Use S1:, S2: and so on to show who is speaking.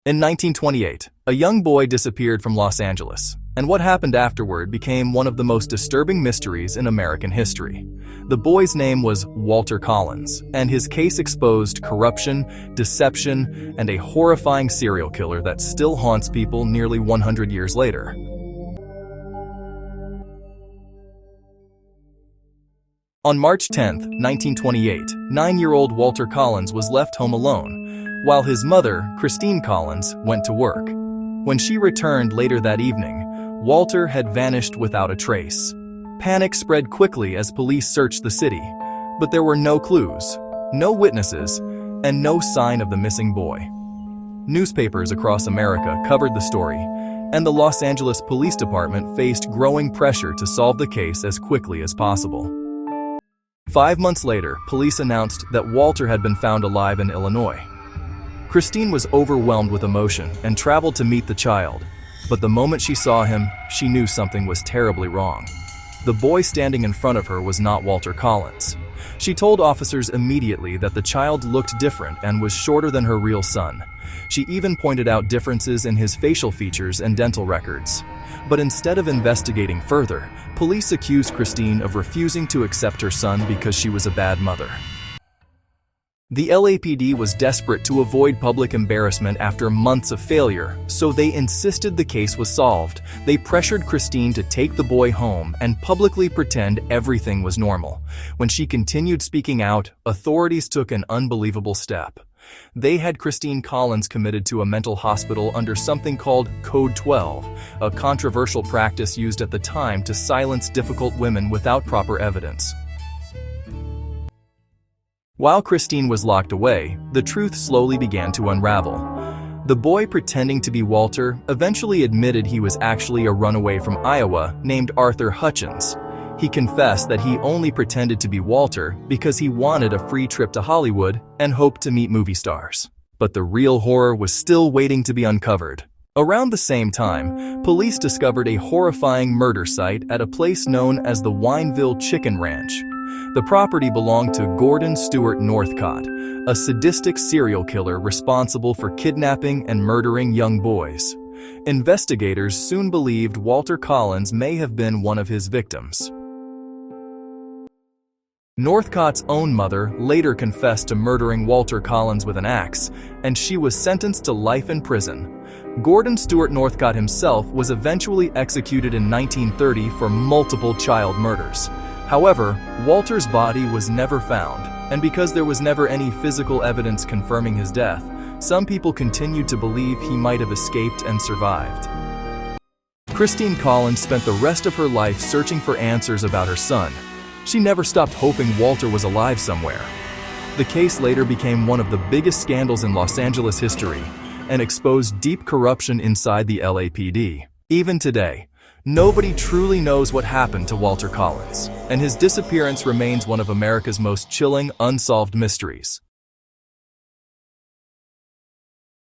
S1: In 1928, a young boy disappeared from Los Angeles, and what happened afterward became one of the most disturbing mysteries in American history. The boy's name was Walter Collins, and his case exposed corruption, deception, and a horrifying serial killer that still haunts people nearly 100 years later. On March 10, 1928, 9-year-old Walter Collins was left home alone, while his mother, Christine Collins, went to work. When she returned later that evening, Walter had vanished without a trace. Panic spread quickly as police searched the city, but there were no clues, no witnesses, and no sign of the missing boy. Newspapers across America covered the story, and the Los Angeles Police Department faced growing pressure to solve the case as quickly as possible. 5 months later, police announced that Walter had been found alive in Illinois. Christine was overwhelmed with emotion and traveled to meet the child, but the moment she saw him, she knew something was terribly wrong. The boy standing in front of her was not Walter Collins. She told officers immediately that the child looked different and was shorter than her real son. She even pointed out differences in his facial features and dental records. But instead of investigating further, police accused Christine of refusing to accept her son because she was a bad mother. The LAPD was desperate to avoid public embarrassment after months of failure, so they insisted the case was solved. They pressured Christine to take the boy home and publicly pretend everything was normal. When she continued speaking out, authorities took an unbelievable step. They had Christine Collins committed to a mental hospital under something called Code 12, a controversial practice used at the time to silence difficult women without proper evidence. While Christine was locked away, the truth slowly began to unravel. The boy pretending to be Walter eventually admitted he was actually a runaway from Iowa named Arthur Hutchins. He confessed that he only pretended to be Walter because he wanted a free trip to Hollywood and hoped to meet movie stars. But the real horror was still waiting to be uncovered. Around the same time, police discovered a horrifying murder site at a place known as the Wineville Chicken Ranch. The property belonged to Gordon Stewart Northcott, a sadistic serial killer responsible for kidnapping and murdering young boys. Investigators soon believed Walter Collins may have been one of his victims. Northcott's own mother later confessed to murdering Walter Collins with an axe, and she was sentenced to life in prison. Gordon Stewart Northcott himself was eventually executed in 1930 for multiple child murders. However, Walter's body was never found, and because there was never any physical evidence confirming his death, some people continued to believe he might have escaped and survived. Christine Collins spent the rest of her life searching for answers about her son. She never stopped hoping Walter was alive somewhere. The case later became one of the biggest scandals in Los Angeles history and exposed deep corruption inside the LAPD. Even today, nobody truly knows what happened to Walter Collins, and his disappearance remains one of America's most chilling, unsolved mysteries.